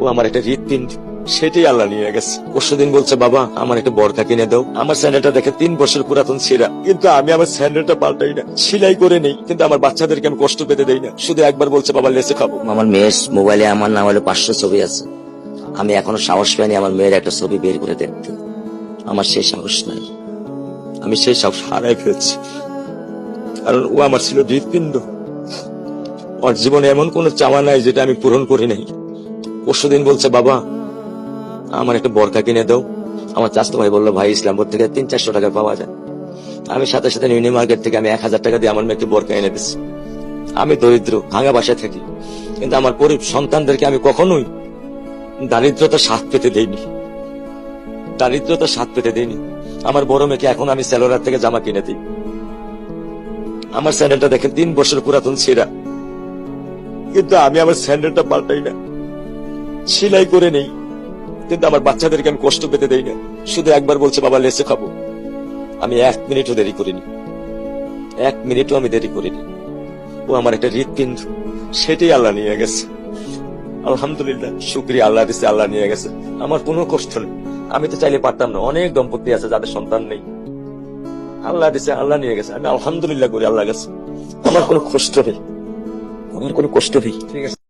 ও আমার একটা হৃৎপিণ্ড, সেটাই আল্লাহ নিয়ে গেছে। পরশুদিন বলছে, বাবা আমার একটা বরকা কিনে দাও। আমার স্যান্ডেলটা দেখে 3 বছর পুরাতন ছেঁড়া, কিন্তু আমি আমার স্যান্ডেলটা পাল্টাই না, সেলাই করে নেই, কিন্তু আমার বাচ্চাদেরকে আমি কষ্ট পেতে দেই না। শুধু একবার বলছে, বাবা লেসে খাবো। আমার মেয়ের মোবাইলে আমার নাম হলো 500 ছবি আছে। আমি এখনো সাহস পাইনি আমার মেয়ের একটা ছবি বের করে দেখতে। আমার সেই সাহস নাই। আমি সেই সাহস হারাই ফেলছি, কারণ ও আমার ছিল হৃৎপিণ্ড। ওর জীবনে এমন কোন চাওয়া নাই যেটা আমি পূরণ করি নাই। পরশুদিন বলছে, বাবা আমার একটা বরকা কিনে দাও। আমার চাচতো ভাই বললো, ভাই ইসলামপুর থেকে 300-400 টাকা পাওয়া যায়। আমি সাথে সাথে নিউ মার্কেট থেকে আমি 1000 টাকা দিয়ে আমার মেয়েকে বরকা এনে দিচ্ছি। আমি দরিদ্র, ভাঙা বাসায় থাকি, কিন্তু আমার সন্তানদেরকে আমি কখনোই দারিদ্রতার স্বাদ পেতে দেইনি। দারিদ্রতার স্বাদ পেতে দেইনি। আমার বড় মেয়েকে এখন আমি সেলোরার থেকে জামা কিনে দিই। আমার স্যান্ডেলটা দেখে 3 বছর পুরাতন ছেঁড়া, কিন্তু আমি আমার স্যান্ডেলটা পাল্টাই না, সেলাই করে নেই, কিন্তু আমার বাচ্চাদেরকে আমি কষ্ট পেতে দেই না। শুধু একবার বলছে, বাবা লেসে খাবো। আমি 1 মিনিটও দেরি করিনি, 1 মিনিটও আমি দেরি করিনি। ও আমার একটা হৃৎপিণ্ড, সেটাই আল্লাহ নিয়ে গেছে। আলহামদুলিল্লাহ, শুকরিয়া, আল্লাহ দিছে, আল্লাহ নিয়ে গেছে। আমার কোনো কষ্ট নেই। আমি তো চাইলে পারতাম না, অনেক দম্পতি আছে যাদের সন্তান নেই। আল্লাহ দিছে, আল্লাহ নিয়ে গেছে। আমি আলহামদুলিল্লাহ করি আল্লাহ গেছে। আমার কোনো কষ্ট নেই, আমার কোনো কষ্ট নেই। ঠিক আছে।